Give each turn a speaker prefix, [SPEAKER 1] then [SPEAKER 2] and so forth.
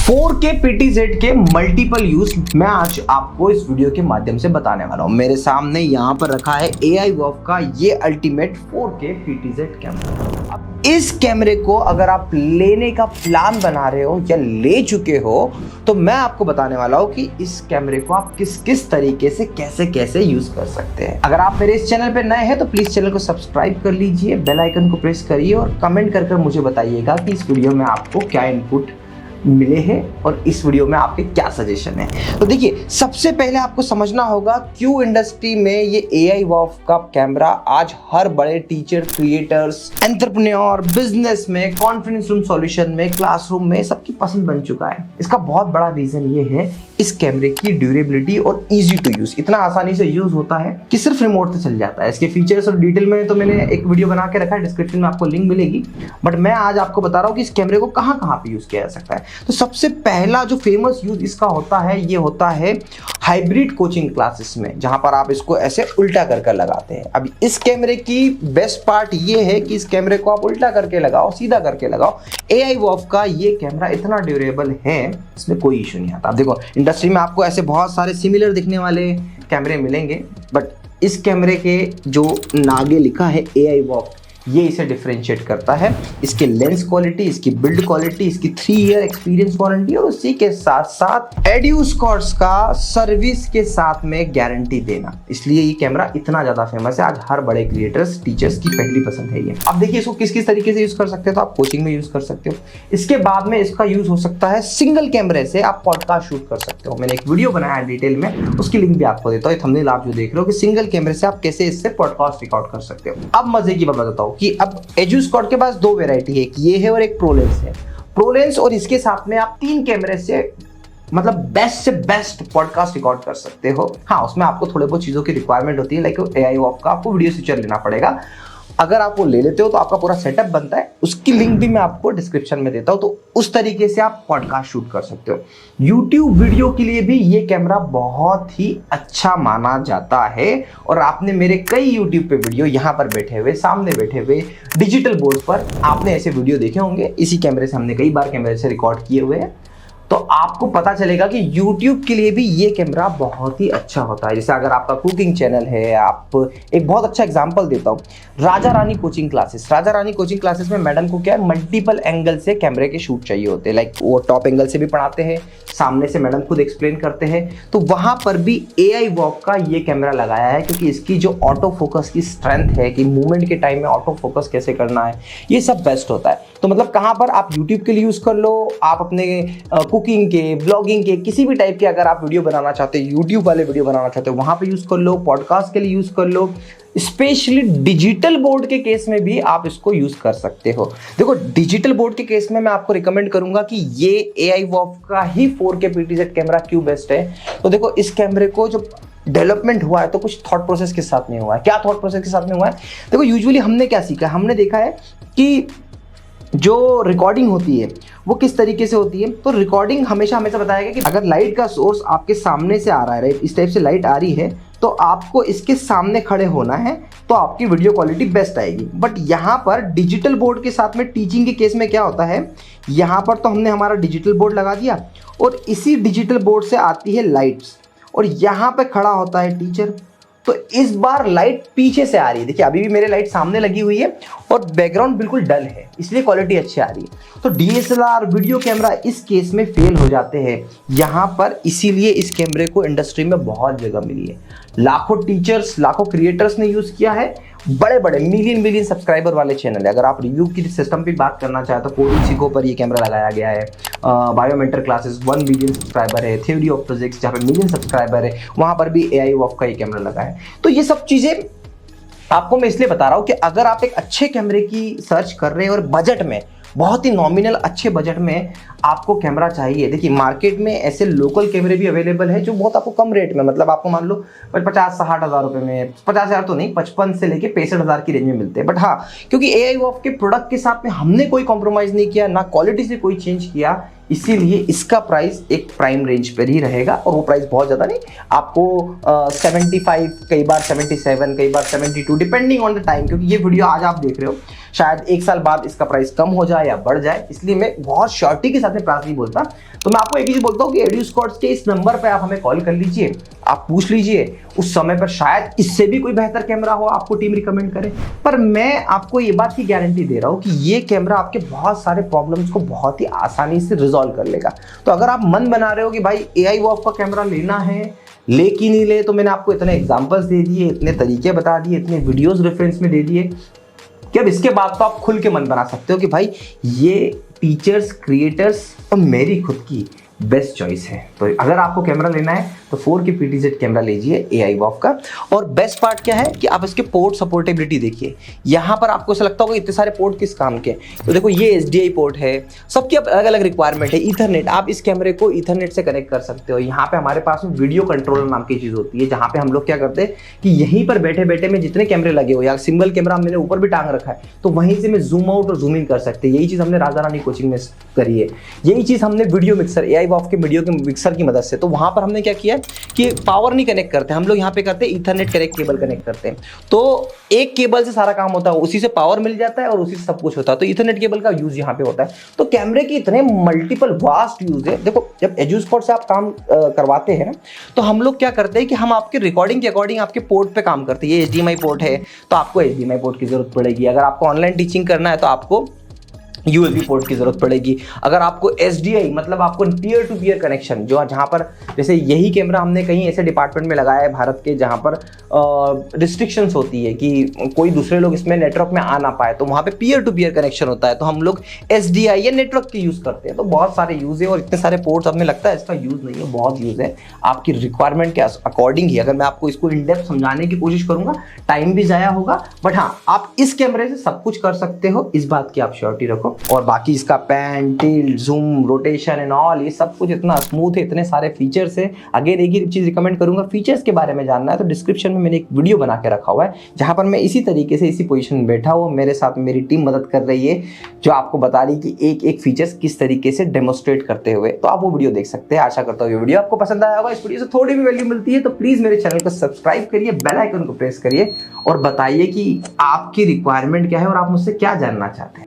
[SPEAKER 1] 4K PTZ के multiple use मैं आज आपको इस वीडियो के माध्यम से बताने वाला हूं। मेरे सामने यहाँ पर रखा है AIWOF का ये अल्टीमेट 4K PTZ कैमरा। अब इस कैमरे को अगर आप लेने का प्लान बना रहे हो या ले चुके हो तो मैं आपको बताने वाला हूँ कि इस कैमरे को आप किस किस तरीके से कैसे यूज कर सकते हैं। अगर आप मेरे इस चैनल पे नए हैं तो प्लीज चैनल को सब्सक्राइब कर लीजिए, बेल आइकन को प्रेस करिए और कमेंट कर मुझे बताइएगा कि इस वीडियो में आपको क्या इनपुट मिले हैं और इस वीडियो में आपके क्या सजेशन है। तो देखिए, सबसे पहले आपको समझना होगा क्यों इंडस्ट्री में ये AIWOF का कैमरा आज हर बड़े टीचर, क्रिएटर्स, एंटरप्रेन्योर, बिजनेस में, कॉन्फ्रेंस रूम सॉल्यूशन में, क्लासरूम में सबकी पसंद बन चुका है। इसका बहुत बड़ा रीजन ये है इस कैमरे की ड्यूरेबिलिटी और इजी टू यूज। इतना आसानी से यूज होता है कि सिर्फ रिमोट से चल जाता है। इसके फीचर्स और डिटेल में तो मैंने एक वीडियो बना के रखा है, डिस्क्रिप्शन में आपको लिंक मिलेगी। बट मैं आज आपको बता रहा हूँ कि इस कैमरे को कहाँ पे यूज किया जा सकता है। तो सबसे पहला जो फेमस यूज इसका होता है ये होता है हाइब्रिड कोचिंग क्लासेस में, जहां पर आप इसको ऐसे उल्टा कर लगाते हैं। अब इस कैमरे की बेस्ट पार्ट ये है कि इस कैमरे को आप उल्टा करके लगाओ, सीधा करके लगाओ। AIWOF का ये कैमरा इतना ड्यूरेबल है, इसमें कोई इशू नहीं आता। अब देखो, इंडस्ट्री में आपको ऐसे बहुत सारे सिमिलर दिखने वाले कैमरे मिलेंगे, बट इस कैमरे के जो नागे लिखा है AIWOF, ये इसे डिफरेंशिएट करता है। इसके लेंस क्वालिटी, इसकी बिल्ड क्वालिटी, इसकी 3 ईयर एक्सपीरियंस वारंटी और उसी के साथ साथ एड्यूस्कॉर्स का सर्विस के साथ में गारंटी देना, इसलिए ये कैमरा इतना ज्यादा फेमस है। आज हर बड़े क्रिएटर्स, टीचर्स की पहली पसंद है ये। अब देखिए, इसको किस किस तरीके से यूज कर सकते हो। तो आप कोचिंग में यूज कर सकते हो। इसके बाद में इसका यूज हो सकता है सिंगल कैमरे से आप पॉडकास्ट शूट कर सकते हो। मैंने एक वीडियो बनाया है डिटेल में, उसकी लिंक भी आपको देता हूँ। थंबनेल आप जो देख रहे हो कि सिंगल कैमरे से आप कैसे इससे पॉडकास्ट रिकॉर्ड कर सकते हो। अब मजे की बात बताता हूँ कि अब एजुस्कॉर्ट के पास 2 वैरायटी है, एक ये है और एक प्रोलेंस है। प्रोलेंस और इसके साथ में आप 3 कैमरे से मतलब बेस्ट से बेस्ट पॉडकास्ट रिकॉर्ड कर सकते हो। हाँ, उसमें आपको थोड़े बहुत चीजों की रिक्वायरमेंट होती है, लाइक AIWOF का आपको वीडियो स्विचर लेना पड़ेगा। अगर आप वो ले लेते हो तो आपका पूरा सेटअप बनता है। उसकी लिंक भी मैं आपको डिस्क्रिप्शन में देता हूं, तो उस तरीके से आप पॉडकास्ट शूट कर सकते हो। YouTube वीडियो के लिए भी ये कैमरा बहुत ही अच्छा माना जाता है और आपने मेरे कई YouTube पे वीडियो यहाँ पर बैठे हुए, सामने बैठे हुए डिजिटल बोर्ड पर आपने ऐसे वीडियो देखे होंगे। इसी कैमरे से हमने कई बार कैमरे से रिकॉर्ड किए हुए हैं, तो आपको पता चलेगा कि YouTube के लिए भी ये कैमरा बहुत ही अच्छा होता है। जैसे अगर आपका कुकिंग चैनल है, आप एक बहुत अच्छा एग्जांपल देता हूँ, Raja Rani coaching classes. Raja Rani coaching classes में मैडम को क्या है, मल्टीपल एंगल से कैमरे के शूट चाहिए होते हैं। लाइक वो टॉप एंगल से भी पढ़ाते हैं, सामने से मैडम खुद एक्सप्लेन करते हैं, तो वहां पर भी AIWOF का ये कैमरा लगाया है, क्योंकि इसकी जो ऑटो फोकस की स्ट्रेंथ है कि मूवमेंट के टाइम में ऑटो फोकस कैसे करना है, ये सब बेस्ट होता है। तो मतलब कहाँ पर आप YouTube के लिए यूज कर लो, आप अपने कुकिंग के, ब्लॉगिंग के, किसी भी टाइप के अगर आप वीडियो बनाना चाहते हो, YouTube वाले वीडियो बनाना चाहते हो, वहां पे यूज कर लो। पॉडकास्ट के लिए यूज कर लो। स्पेशली डिजिटल बोर्ड के केस में भी आप इसको यूज कर सकते हो। देखो, डिजिटल बोर्ड के केस में मैं आपको रिकमेंड करूंगा कि ये AIWOF का ही 4K PTZ कैमरा क्यों बेस्ट है। तो देखो, इस कैमरे को जो डेवलपमेंट हुआ है तो कुछ थॉट प्रोसेस के साथ नहीं हुआ है। क्या थॉट प्रोसेस के साथ में हुआ है? देखो, यूजुअली हमने क्या सीखा है, हमने देखा है कि जो रिकॉर्डिंग होती है वो किस तरीके से होती है। तो रिकॉर्डिंग हमेशा बताया गया कि अगर लाइट का सोर्स आपके सामने से आ रहा है, राइट, इस टाइप से लाइट आ रही है, तो आपको इसके सामने खड़े होना है, तो आपकी वीडियो क्वालिटी बेस्ट आएगी। बट यहाँ पर डिजिटल बोर्ड के साथ में टीचिंग के केस में क्या होता है, यहाँ पर तो हमने हमारा डिजिटल बोर्ड लगा दिया और इसी डिजिटल बोर्ड से आती है लाइट्स और यहाँ पे खड़ा होता है टीचर। तो इस बार लाइट पीछे से आ रही है। देखिए, अभी भी मेरे लाइट सामने लगी हुई है और बैकग्राउंड बिल्कुल डल है, इसलिए क्वालिटी अच्छी आ रही है। तो DSLR वीडियो कैमरा इस केस में फेल हो जाते हैं यहाँ पर, इसीलिए इस कैमरे को इंडस्ट्री में बहुत जगह मिली है। लाखों टीचर्स, लाखों क्रिएटर्स ने यूज किया है। बड़े बड़े मिलियन सब्सक्राइबर वाले चैनल है। अगर आप रिव्यू की सिस्टम पे बात करना चाहे तो कोडिंग सीखो पर ये कैमरा लगाया गया है। बायोमेंटर क्लासेस 1 मिलियन सब्सक्राइबर है। थ्योरी ऑफ फिजिक्स जहाँ पे मिलियन सब्सक्राइबर है, वहां पर भी AIWOF का ये कैमरा लगा है। तो ये सब चीजें आपको मैं इसलिए बता रहा हूं कि अगर आप एक अच्छे कैमरे की सर्च कर रहे हैं और बजट में, बहुत ही नॉमिनल अच्छे बजट में आपको कैमरा चाहिए। देखिए, मार्केट में ऐसे लोकल कैमरे भी अवेलेबल है जो बहुत आपको कम रेट में, मतलब आपको मान लो 50-60 हज़ार रुपये में, 50 हज़ार तो नहीं, 55 से लेके 65 हज़ार की रेंज में मिलते हैं। बट हाँ, क्योंकि AIWOF के प्रोडक्ट के साथ में हमने कोई कॉम्प्रोमाइज़ नहीं किया, ना क्वालिटी से कोई चेंज किया, इसीलिए इसका प्राइस एक प्राइम रेंज पर ही रहेगा। और वो प्राइस बहुत ज़्यादा नहीं, आपको 75, कई बार 77, कई बार 72, डिपेंडिंग ऑन द टाइम। क्योंकि ये वीडियो आज आप देख रहे हो, शायद 1 साल बाद इसका प्राइस कम हो जाए या बढ़ जाए, इसलिए मैं बहुत श्योरिटी के साथ में प्राइस नहीं बोलता। तो मैं आपको एक चीज बोलता हूँ कि एड्यूस्कॉर्ट्स के इस नंबर पे आप हमें कॉल कर लीजिए, आप पूछ लीजिए, उस समय पर शायद इससे भी कोई बेहतर कैमरा हो आपको टीम रिकमेंड करे। पर मैं आपको ये बात की गारंटी दे रहा हूँ कि ये कैमरा आपके बहुत सारे प्रॉब्लम्स को बहुत ही आसानी से रिजॉल्व कर लेगा। तो अगर आप मन बना रहे हो कि भाई AI वॉफ का कैमरा लेना है, ले कि नहीं ले, तो मैंने आपको इतने एग्जांपल्स दे दिए, इतने तरीके बता दिए, इतने वीडियोस रेफरेंस में दे दिए कि अब इसके बाद तो आप खुल के मन बना सकते हो कि भाई ये टीचर्स, क्रिएटर्स और मेरी खुद की बेस्ट चॉइस है। तो अगर आपको कैमरा लेना है तो 4K PTZ कैमरा लीजिए AI वॉफ का। और बेस्ट पार्ट क्या है कि आप इसके पोर्ट सपोर्टेबिलिटी देखिए। यहाँ पर आपको ऐसा लगता होगा इतने सारे पोर्ट किस काम के, तो देखो ये SDI पोर्ट है, सबकी अलग अलग रिक्वायरमेंट है। ईथरनेट, आप इस कैमरे को ईथरनेट से कनेक्ट कर सकते हो। यहाँ पे हमारे पास में वीडियो कंट्रोलर नाम की चीज़ होती है, जहाँ पे हम लोग क्या करते हैं कि यहीं पर बैठे बैठे में जितने कैमरे लगे हो, या सिंगल कैमरा मैंने ऊपर भी टांग रखा है, तो वहीं से मैं जूम आउट और जूम इन कर सकते हैं। यही चीज़ हमने राजा रानी कोचिंग में करी है। यही चीज़ हमने वीडियो मिक्सर, AI वॉफ के वीडियो के मिक्सर की मदद से, तो वहाँ पर हमने क्या किया कि पावर नहीं कनेक्ट करते हम लोग, यहाँ पे करते हैं ईथरनेट कनेक्ट केबल कनेक्ट करते हैं। तो एक केबल से सारा काम होता है, उसी से पावर मिल जाता है और उसी से सब कुछ होता है। तो ईथरनेट केबल का यूज यहाँ पे होता है। तो कैमरे की इतने मल्टीपल वास्ट यूज है। देखो जब एड्यूस्कॉर्ट से आप काम करवाते हैं ना, तो हम लोग क्या करते हैं कि हम आपके रिकॉर्डिंग के अकॉर्डिंग आपके पोर्ट पे काम करते हैं। ये HDMI पोर्ट है तो आपको HDMI पोर्ट की जरूरत पड़ेगी। अगर आपको ऑनलाइन टीचिंग करना है तो आपको USB पोर्ट की जरूरत पड़ेगी। अगर आपको SDI मतलब आपको पीयर टू पीयर कनेक्शन, जो जहाँ पर जैसे यही कैमरा हमने कहीं ऐसे डिपार्टमेंट में लगाया है भारत के जहाँ पर रिस्ट्रिक्शंस होती है कि कोई दूसरे लोग इसमें नेटवर्क में आ ना पाए, तो वहाँ पे पीयर टू पीयर कनेक्शन होता है, तो हम लोग SDI या नेटवर्क के यूज़ करते हैं। तो बहुत सारे यूज़ है और इतने सारे पोर्ट्स हमें लगता है इसका यूज़ नहीं है, बहुत यूज़ है। आपकी रिक्वायरमेंट के अकॉर्डिंग ही अगर मैं आपको इसको इन डेप्थ समझाने की कोशिश करूँगा, टाइम भी ज़ाया होगा, बट हाँ आप इस कैमरे से सब कुछ कर सकते हो, इस बात की आप श्योरिटी रखो। और बाकी इसका pan, tilt, zoom, rotation and all, ये सब कुछ इतना स्मूथ है, इतने सारे फीचर्स है। अगेन एक ही चीज रिकमेंड करूंगा, फीचर्स के बारे में जानना है तो डिस्क्रिप्शन में मैंने एक वीडियो बना के रखा हुआ है, जहां पर मैं इसी तरीके से इसी पोजीशन में बैठा हुआ, मेरे साथ मेरी टीम मदद कर रही है, जो आपको बता रही कि एक एक फीचर्स किस तरीके से डेमोस्ट्रेट करते हुए। तो आप वो वीडियो देख सकते हैं। आशा करता हूँ ये वीडियो आपको पसंद आया होगा। इस वीडियो से थोड़ी भी वैल्यू मिलती है तो प्लीज मेरे चैनल को सब्सक्राइब करिए, बेल आइकन को प्रेस करिए और बताइए कि आपकी रिक्वायरमेंट क्या है और आप मुझसे क्या जानना चाहते हैं।